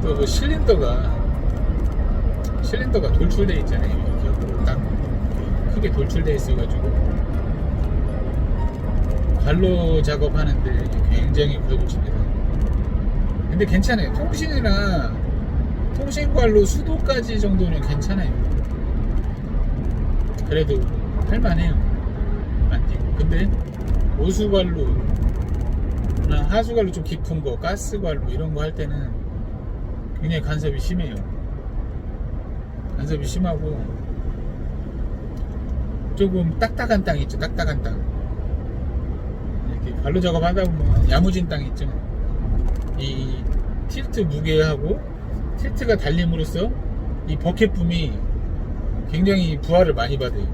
또 그 실린더가 돌출돼 있잖아요. 이렇게 딱 크게 돌출돼 있어가지고 관로 작업하는데 굉장히 부담입니다. 근데 괜찮아요. 통신관로 수도까지 정도는 괜찮아요. 그래도 할만해요. 안 뛰고. 근데 오수관로나 하수관로 좀 깊은 거, 가스관로 이런 거 할 때는 굉장히 간섭이 심해요. 간섭이 심하고 조금 딱딱한 땅 있죠. 딱딱한 땅. 이렇게 관로 작업하다 보면 야무진 땅 있죠. 이 틸트 무게하고 틸트가 달림으로써 이 버켓붐이 굉장히 부하를 많이 받아요.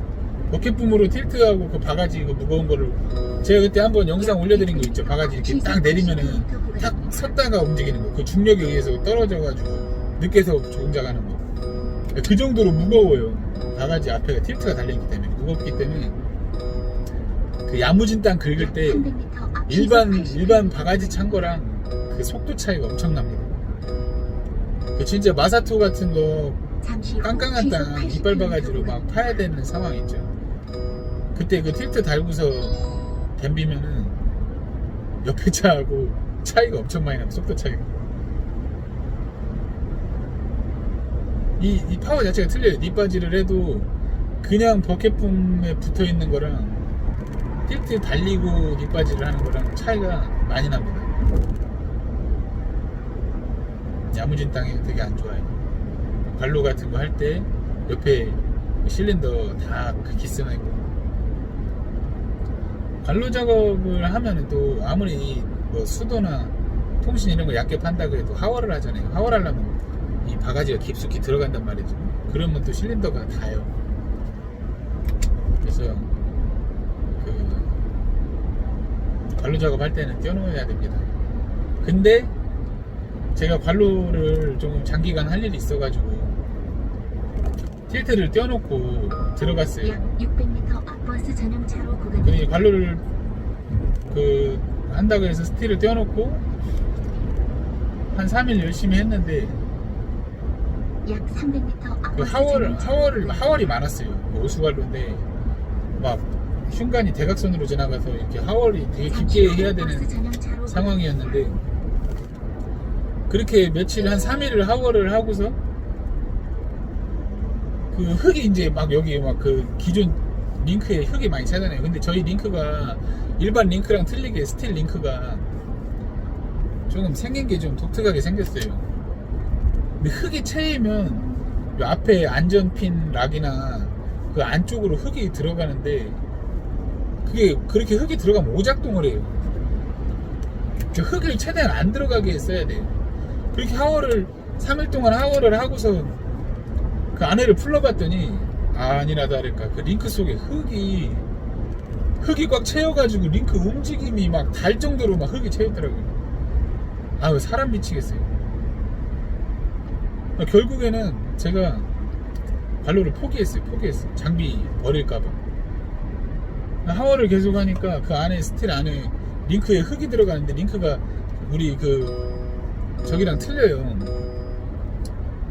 버켓붐으로 틸트하고 그 바가지 그 무거운 거를 제가 그때 한번 영상 올려드린 거 있죠. 바가지 이렇게 딱 내리면은 탁 섰다가 움직이는 거. 그 중력에 의해서 떨어져가지고 늦게서 조종작하는 거. 그 정도로 무거워요. 바가지 앞에가 틸트가 달려있기 때문에 무겁기 때문에 그 야무진 땅 긁을 때 일반 바가지 찬 거랑 그 속도 차이가 엄청납니다. 그 진짜 마사토 같은 거 깡깡한 땅 이빨 바가지로 막 파야 되는 상황 있죠. 그때 그 틸트 달고서 댐비면은 옆에 차하고 차이가 엄청 많이 나요. 속도 차이가. 이 파워 자체가 틀려요. 뒷바지를 해도 그냥 버켓붐에 붙어 있는 거랑 틸트 달리고 뒷바지를 하는 거랑 차이가 많이 납니다. 야무진 땅이 되게 안 좋아요. 관로 같은 거 할 때 옆에 실린더 다 기스나고. 관로 작업을 하면은 또 아무리 뭐 수도나 통신 이런 거 얕게 판다고 해도 하월을 하잖아요. 하월 하려면 이 바가지가 깊숙이 들어간단 말이죠. 그러면 또 실린더가 닿아요. 그래서 그 관로 작업할 때는 떼어놓아야 됩니다. 근데 제가 관로를 좀 장기간 할 일이 있어가지고 틸트를 떼어놓고 들어갔어요. 약 600m 앞 버스 전용차로 구간. 근데 관로를 한다고 해서 스틸을 떼어놓고 한 3일 열심히 했는데 약 300m 앞 그 하월이 많았어요. 오수관로인데 막 흉간이 대각선으로 지나가서 이렇게 하월이 되게 깊게 해야 되는 상황이었는데 그렇게 며칠 한 3일을 하월을 하고서 그 흙이 이제 막 여기 막 그 기존 링크에 흙이 많이 차잖아요. 근데 저희 링크가 일반 링크랑 틀리게 스틸 링크가 조금 생긴 게 좀 독특하게 생겼어요. 근데 흙이 채이면 요 앞에 안전핀 락이나 그 안쪽으로 흙이 들어가는데 그게 그렇게 흙이 들어가면 오작동을 해요. 그 흙을 최대한 안 들어가게 써야 돼요. 그렇게 3일 동안 하월을 하고서 그 안에를 풀러봤더니 아니나 다를까 그 링크 속에 흙이 꽉 채여가지고 링크 움직임이 막 달 정도로 막 흙이 채였더라고요. 아유 사람 미치겠어요. 결국에는 제가 관로를 포기했어요. 장비 버릴까봐. 하월을 계속 하니까 그 안에 스틸 안에 링크에 흙이 들어가는데 링크가 우리 저기랑 틀려요.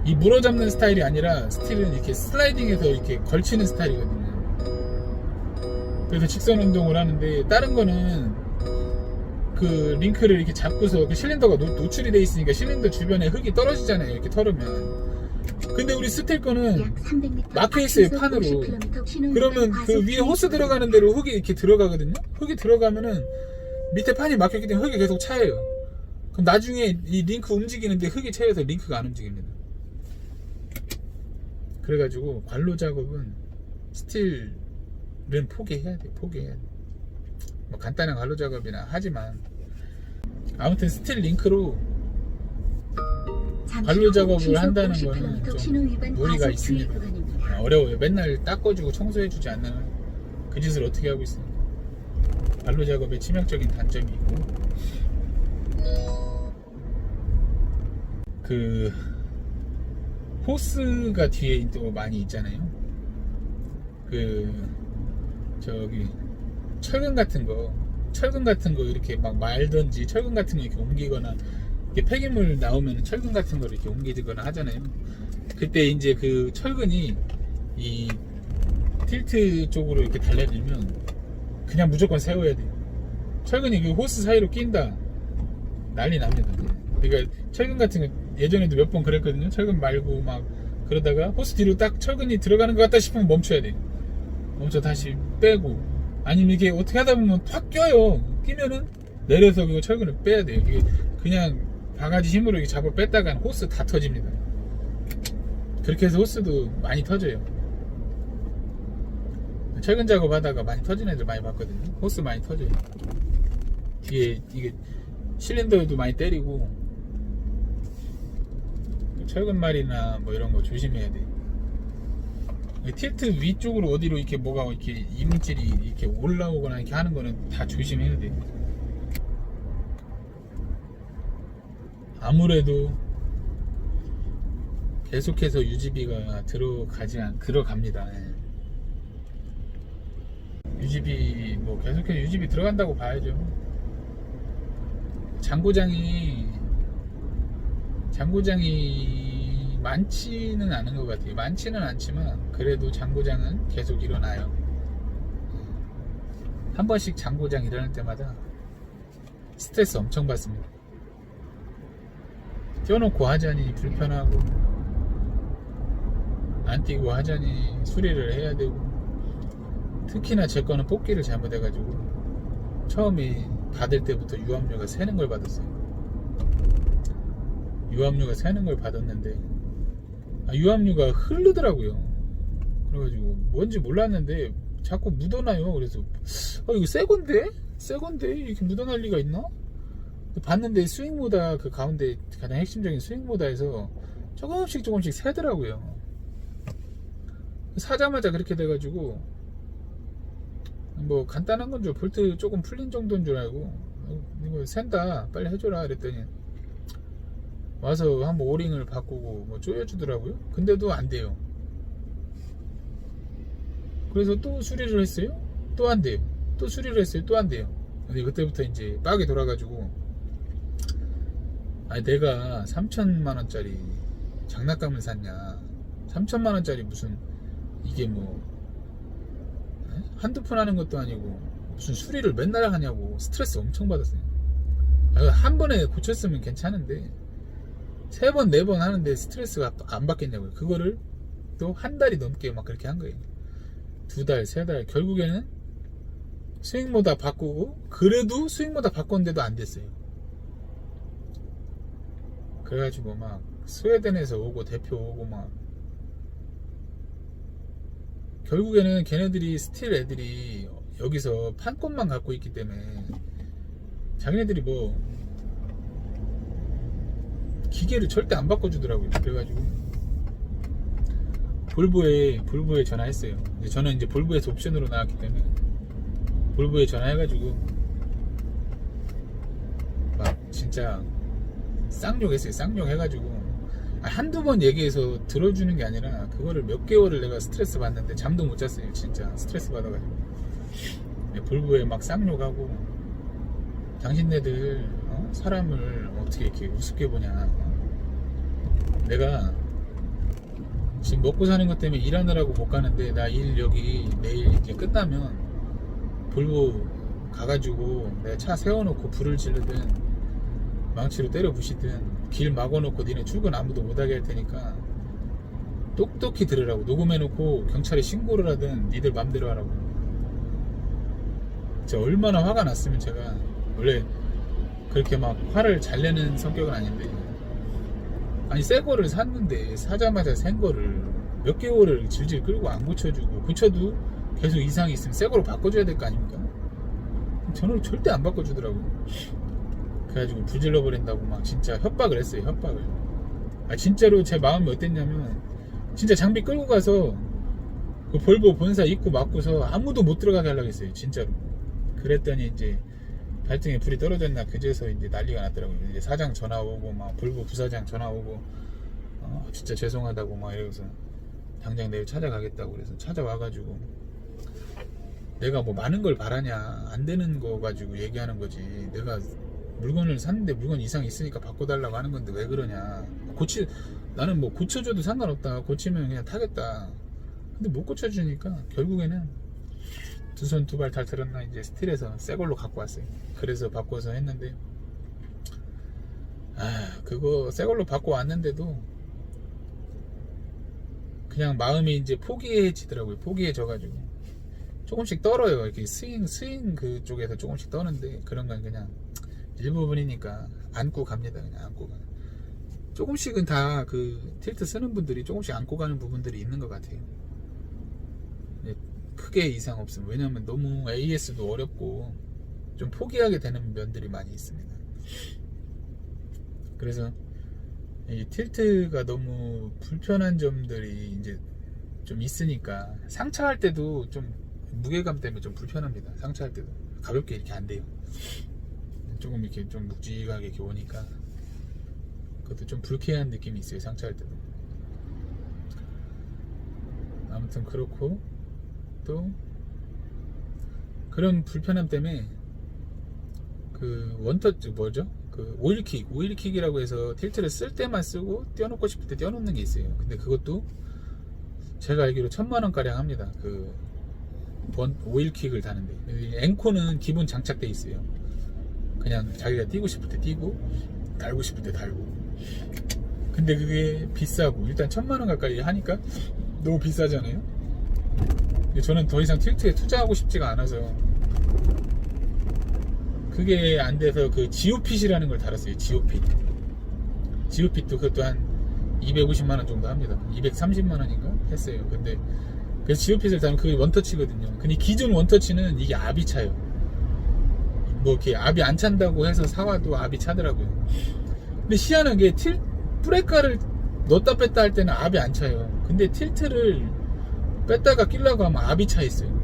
이 물어잡는 스타일이 아니라 스틸은 이렇게 슬라이딩해서 이렇게 걸치는 스타일이거든요. 그래서 직선 운동을 하는데 다른 거는 그 링크를 이렇게 잡고서 그 실린더가 노출이 돼 있으니까 실린더 주변에 흙이 떨어지잖아요. 이렇게 털으면. 근데 우리 스틸 거는 막혀 있어요. 판으로. 그러면 그 위에 호스 들어가는 대로 흙이 이렇게 들어가거든요. 흙이 들어가면은 밑에 판이 막혔기 때문에 흙이 계속 차요. 그럼 나중에 이 링크 움직이는데 흙이 차여서 링크가 안 움직입니다. 그래가지고 관로 작업은 스틸은 포기해야 돼. 뭐 간단한 관로 작업이나 하지만 아무튼 스틸 링크로 관로 작업을 한다는 거는 좀 무리가 있습니다. 어려워요. 맨날 닦아주고 청소해주지 않는 그 짓을 어떻게 하고 있습니까? 관로 작업의 치명적인 단점이 있고 그 호스가 뒤에 또 많이 있잖아요. 저기 철근 같은 거 이렇게 막 말든지 철근 같은 거 이렇게 옮기거나 이렇게 폐기물 나오면 철근 같은 거를 이렇게 옮기거나 하잖아요. 그때 이제 그 철근이 이 틸트 쪽으로 이렇게 달려들면 그냥 무조건 세워야 돼요. 철근이 그 호스 사이로 낀다, 난리 납니다. 그러니까 철근 같은 거 예전에도 몇 번 그랬거든요. 철근 말고 막 그러다가 호스 뒤로 딱 철근이 들어가는 것 같다 싶으면 멈춰야 돼요. 멈춰 다시 빼고, 아니면 이게 어떻게 하다 보면 팍 껴요. 끼면은 내려서 그 철근을 빼야 돼요. 이게 그냥 바가지 힘으로 이렇게 잡아 뺐다간 호스 다 터집니다. 그렇게 해서 호스도 많이 터져요. 철근 작업하다가 많이 터지는 애들 많이 봤거든요. 호스 많이 터져요. 뒤에 이게 실린더도 많이 때리고, 철근말이나 뭐 이런 거 조심해야 돼. 틸트 위쪽으로 어디로 이렇게 뭐가 이렇게 이물질이 이렇게 올라오거나 이렇게 하는 거는 다 조심해야 돼. 아무래도 계속해서 유지비가 들어갑니다. 유지비 뭐 계속해서 유지비 들어간다고 봐야죠. 장고장이 많지는 않은 것 같아요. 많지는 않지만 그래도 장고장은 계속 일어나요. 한 번씩 장고장 일어날 때마다 스트레스 엄청 받습니다. 껴놓고 하자니 불편하고, 안 띄고 하자니 수리를 해야 되고, 특히나 제 거는 뽑기를 잘못해가지고 처음에 받을 때부터 유압류가 새는 걸 받았어요. 유압류가 새는 걸 받았는데 유압류가 흐르더라고요. 그래가지고 뭔지 몰랐는데 자꾸 묻어나요. 그래서 이거 새건데 이렇게 묻어날 리가 있나? 봤는데 스윙모다, 그 가운데 가장 핵심적인 스윙모다에서 조금씩 새더라고요. 사자마자 그렇게 돼가지고 뭐 간단한 건 줄, 볼트 조금 풀린 정도인 줄 알고 이거 샌다 빨리 해줘라 그랬더니 와서 한번 오링을 바꾸고 뭐 조여주더라고요. 근데도 안 돼요. 그래서 또 수리를 했어요. 또 안 돼요. 또 수리를 했어요. 또 안 돼요. 근데 그때부터 이제 빡이 돌아가지고, 아니 내가 3천만원짜리 장난감을 샀냐, 3천만원짜리 무슨 이게 뭐 한두 푼 하는 것도 아니고 무슨 수리를 맨날 하냐고 스트레스 엄청 받았어요. 한 번에 고쳤으면 괜찮은데 3번 4번 하는데 스트레스가 안 받겠냐고요. 그거를 또 한 달이 넘게 막 그렇게 한 거예요. 2달 3달 결국에는 스윙모다 바꾸고, 그래도 스윙모다 바꿨는데도 안 됐어요. 그래가지고 막 스웨덴에서 오고 대표 오고 막, 결국에는 걔네들이 스틸 애들이 여기서 판권만 갖고 있기 때문에 자기네들이 뭐 기계를 절대 안 바꿔주더라고요. 그래가지고 볼보에 전화했어요. 저는 이제 볼보에서 옵션으로 나왔기 때문에 볼보에 전화해가지고 막 진짜 쌍욕했어요. 쌍욕해가지고 한두 번 얘기해서 들어주는 게 아니라 그거를 몇 개월을 내가 스트레스 받는데 잠도 못 잤어요. 진짜 스트레스 받아가지고 볼보에 막 쌍욕하고, 당신네들 사람을 어떻게 이렇게 우습게 보냐, 내가 지금 먹고 사는 것 때문에 일하느라고 못 가는데 나 일 여기 내일 이제 끝나면 볼보 가가지고 내가 차 세워놓고 불을 지르든 망치로 때려 부시든 길 막아놓고 니네 출근 아무도 못하게 할 테니까 똑똑히 들으라고, 녹음해놓고 경찰에 신고를 하든 니들 맘대로 하라고. 진짜 얼마나 화가 났으면, 제가 원래 그렇게 막 화를 잘 내는 성격은 아닌데, 아니 새 거를 샀는데 사자마자 새 거를 몇 개월을 질질 끌고 안 고쳐주고, 고쳐도 계속 이상이 있으면 새 거로 바꿔줘야 될 거 아닙니까? 저는 절대 안 바꿔주더라고요. 그래가지고 불질러 버린다고 막 진짜 협박을 했어요. 협박을. 진짜로 제 마음이 어땠냐면, 진짜 장비 끌고 가서 그 볼보 본사 입구 막고서 아무도 못 들어가게 하려고 했어요. 진짜로. 그랬더니 이제 발등에 불이 떨어졌나 그제서 이제 난리가 났더라고요. 이제 사장 전화 오고 막 볼보 부사장 전화 오고 진짜 죄송하다고 막 이러면서 당장 내일 찾아가겠다고 그래서 찾아와가지고, 내가 뭐 많은 걸 바라냐, 안 되는 거 가지고 얘기하는 거지, 내가 물건을 샀는데 물건 이상 있으니까 바꿔달라고 하는 건데 왜 그러냐. 나는 뭐 고쳐줘도 상관없다. 고치면 그냥 타겠다. 근데 못 고쳐주니까 결국에는 두 손 두 발 다 들었나 이제 스틸에서 새 걸로 갖고 왔어요. 그래서 바꿔서 했는데 그거 새 걸로 바꿔 왔는데도 그냥 마음이 이제 포기해지더라고요. 포기해져가지고 조금씩 떨어요. 이렇게 스윙 그쪽에서 조금씩 떠는데 그런 건 그냥 일부분이니까 안고 갑니다. 그냥 안고 가. 조금씩은 다 그 틸트 쓰는 분들이 조금씩 안고 가는 부분들이 있는 것 같아요. 크게 이상 없음. 왜냐면 너무 AS도 어렵고 좀 포기하게 되는 면들이 많이 있습니다. 그래서 이 틸트가 너무 불편한 점들이 이제 좀 있으니까 상차할 때도 좀 무게감 때문에 좀 불편합니다. 상차할 때도 가볍게 이렇게 안 돼요. 조금 이렇게 좀 묵직하게 이렇게 오니까 그것도 좀 불쾌한 느낌이 있어요. 상차할 때도. 아무튼 그렇고 또 그런 불편함 때문에 그 원터치 뭐죠? 그 오일킥이라고 해서 틸트를 쓸 때만 쓰고 떼어놓고 싶을 때 떼어놓는 게 있어요. 근데 그것도 제가 알기로 1000만원 가량 합니다. 그 오일킥을 다는데 앵코는 기본 장착돼 있어요. 그냥 자기가 띄고 싶을 때 띄고 달고 싶을 때 달고. 근데 그게 비싸고 일단 1000만원 가까이 하니까 너무 비싸잖아요. 저는 더 이상 틸트에 투자하고 싶지가 않아서 그게 안 돼서 그 지오핏이라는 걸 달았어요. 지오핏도 그것도 한 250만원 정도 합니다. 230만원인가 했어요. 근데 그래서 지오핏을 달면 그게 원터치거든요. 근데 기존 원터치는 이게 압이 차요. 뭐 이렇게 압이 안 찬다고 해서 사와도 압이 차더라고요. 근데 희한하게 브레이크를 넣었다 뺐다 할 때는 압이 안 차요. 근데 틸트를 뺐다가 끼려고 하면 압이 차 있어요.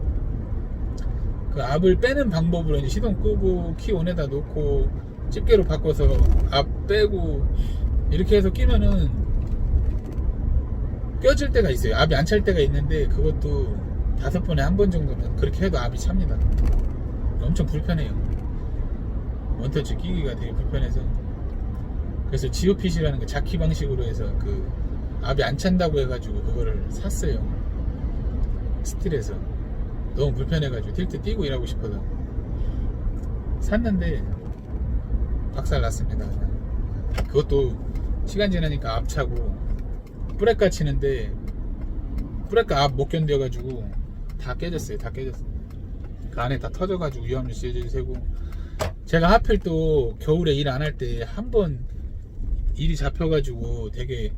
그 압을 빼는 방법으로 이제 시동 끄고 키 온에다 놓고 집게로 바꿔서 압 빼고 이렇게 해서 끼면은 껴질 때가 있어요. 압이 안 찰 때가 있는데 그것도 5번에 한 번 정도는 그렇게 해도 압이 찹니다. 엄청 불편해요. 원터치 끼기가 되게 불편해서. 그래서 지오핏이라는 거 자키 방식으로 해서 그 압이 안 찬다고 해가지고 그거를 샀어요. 스틸에서. 너무 불편해가지고 틸트 띄고 일하고 싶어서 샀는데 박살 났습니다. 그냥. 그것도 시간 지나니까 압 차고 브레이크 치는데 브레이크 압 못 견뎌가지고 다 깨졌어요. 그 안에 다 터져가지고 위험률 세고 제가 하필 또 겨울에 일 안 할 때 한 번 일이 잡혀가지고 되게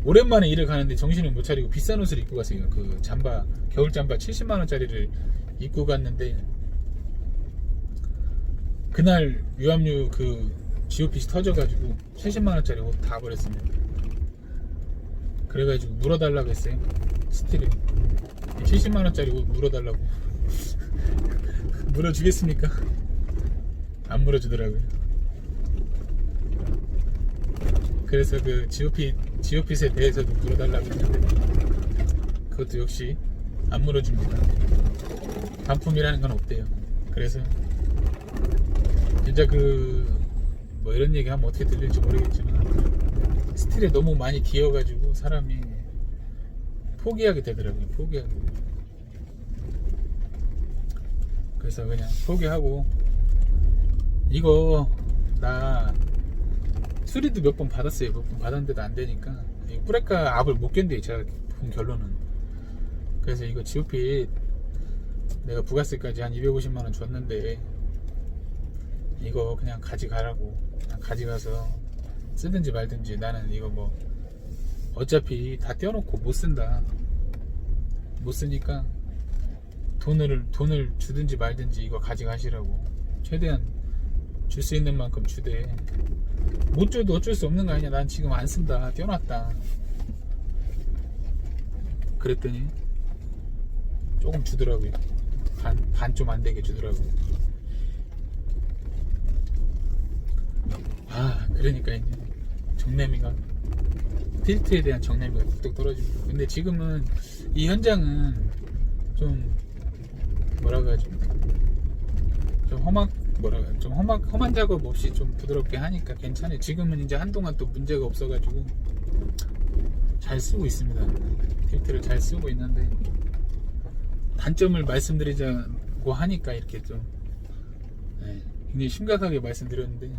오랜만에 일을 가는데 정신을 못 차리고 비싼 옷을 입고 갔어요. 그 잠바, 겨울 잠바 70만원짜리를 입고 갔는데 그날 유압류 그 지오핏이 터져가지고 70만원짜리 옷 다 버렸습니다. 그래가지고 물어달라고 했어요. 스틸에 70만원짜리 옷 물어달라고. 물어주겠습니까? 안 물어주더라고요. 그래서 그 지오핏에 대해서도 물어달라고 했는데 그것도 역시 안 물어줍니다. 반품이라는 건 없대요. 그래서 진짜 그 뭐 이런 얘기 하면 어떻게 들릴지 모르겠지만 스틸에 너무 많이 기어가지고 사람이 포기하게 되더라고요. 그래서 그냥 포기하고 이거 나 수리도 몇 번 받았어요. 몇 번 받았는데도 안 되니까 브레이크 압을 못 견뎌요. 제가 본 결론은. 그래서 이거 지오핏 내가 부가세까지 한 250만원 줬는데 이거 그냥 가져가라고. 그냥 가져가서 쓰든지 말든지. 나는 이거 뭐 어차피 다 떼어놓고 못 쓴다. 못 쓰니까 돈을 주든지 말든지 이거 가져가시라고. 최대한 줄 수 있는 만큼 주되. 못 줘도 어쩔 수 없는 거 아니냐. 난 지금 안 쓴다. 떼어놨다. 그랬더니 조금 주더라고요. 반 좀 안 되게 주더라고요. 그러니까 이제 정내미가 틸트에 대한 정내미가 뚝뚝 떨어지고. 근데 지금은 이 현장은 좀 뭐라고 하죠? 좀 뭐라 좀 험한 작업 없이 좀 부드럽게 하니까 괜찮아요. 지금은 이제 한동안 또 문제가 없어가지고 잘 쓰고 있습니다. 틸트를 잘 쓰고 있는데 단점을 말씀드리자고 하니까 이렇게 좀 굉장히 심각하게 말씀드렸는데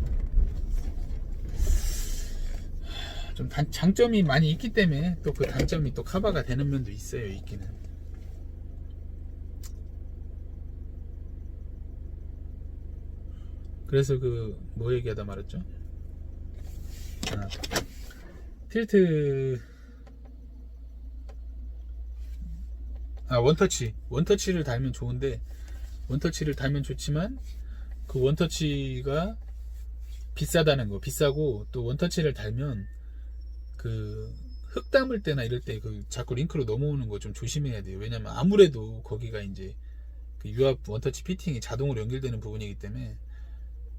좀 장점이 많이 있기 때문에 또 그 단점이 또 커버가 되는 면도 있어요. 있기는. 그래서 그 뭐 얘기하다 말았죠? 틸트 원터치를 달면 좋은데 원터치를 달면 좋지만 그 원터치가 비싸다는 거. 비싸고 또 원터치를 달면 그 흙 담을 때나 이럴 때 그 자꾸 링크로 넘어오는 거 좀 조심해야 돼요. 왜냐면 아무래도 거기가 이제 그 유압 원터치 피팅이 자동으로 연결되는 부분이기 때문에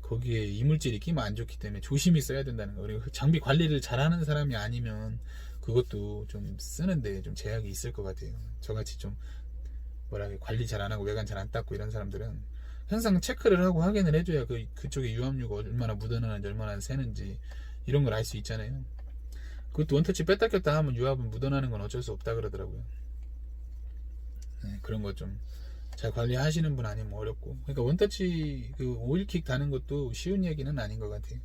거기에 이물질이 끼면 안 좋기 때문에 조심히 써야 된다는 거. 그리고 장비 관리를 잘하는 사람이 아니면 그것도 좀 쓰는데 좀 제약이 있을 것 같아요. 저같이 좀 뭐랄까 관리 잘 안 하고 외관 잘 안 닦고 이런 사람들은 항상 체크를 하고 확인을 해줘야 그쪽에 유압류가 얼마나 묻어나는지 얼마나 새는지 이런 걸 알 수 있잖아요. 그것도 원터치 뺐다 꼈다 하면 유압은 묻어나는 건 어쩔 수 없다 그러더라고요. 그런 거 좀 잘 관리하시는 분 아니면 어렵고. 그러니까 원터치 그 오일킥 다는 것도 쉬운 얘기는 아닌 것 같아요.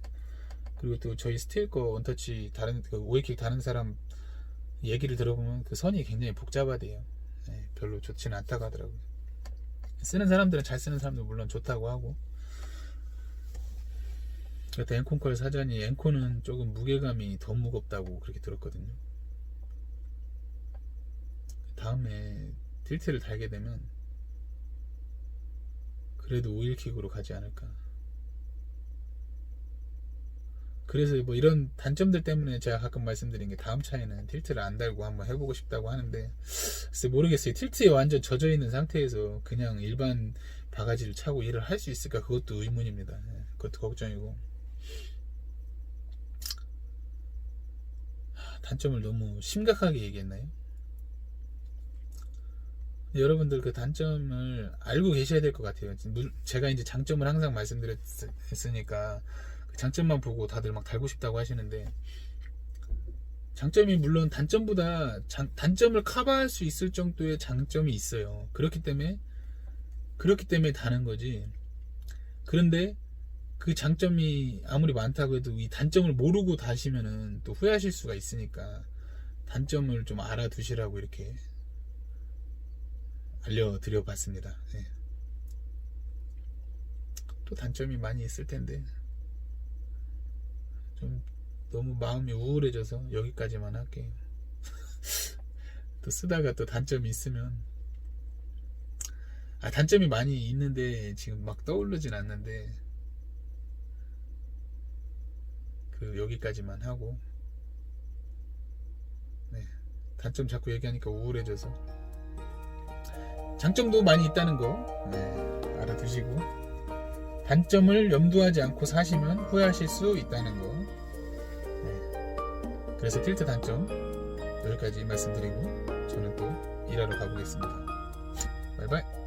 그리고 또 저희 스틸 거 원터치 다른 그 오일킥 다는 사람 얘기를 들어보면 그 선이 굉장히 복잡하대요. 별로 좋지는 않다고 하더라고요. 쓰는 사람들은 잘 쓰는 사람들 물론 좋다고 하고. 그때 엔콘 걸 사자니 엔콘은 조금 무게감이 더 무겁다고 그렇게 들었거든요. 다음에 틸트를 달게 되면 그래도 오일킥으로 가지 않을까. 그래서 뭐 이런 단점들 때문에 제가 가끔 말씀드린 게 다음 차에는 틸트를 안 달고 한번 해보고 싶다고 하는데 글쎄 모르겠어요. 틸트에 완전 젖어 있는 상태에서 그냥 일반 바가지를 차고 일을 할 수 있을까 그것도 의문입니다. 그것도 걱정이고. 단점을 너무 심각하게 얘기했나요? 여러분들 그 단점을 알고 계셔야 될 것 같아요. 제가 이제 장점을 항상 말씀드렸으니까 그 장점만 보고 다들 막 달고 싶다고 하시는데 장점이 물론 단점보다 단점을 커버할 수 있을 정도의 장점이 있어요. 그렇기 때문에 다는 거지. 그런데 그 장점이 아무리 많다고 해도 이 단점을 모르고 다시면은 또 후회하실 수가 있으니까 단점을 좀 알아두시라고 이렇게 알려드려 봤습니다. 또 단점이 많이 있을 텐데 좀 너무 마음이 우울해져서 여기까지만 할게요. 또 쓰다가 또 단점이 있으면 단점이 많이 있는데 지금 막 떠오르진 않는데 그 여기까지만 하고 단점 자꾸 얘기하니까 우울해져서 장점도 많이 있다는 거 알아두시고 단점을 염두하지 않고 사시면 후회하실 수 있다는 거. 그래서 틸트 단점 여기까지 말씀드리고 저는 또 일하러 가보겠습니다. 바이바이.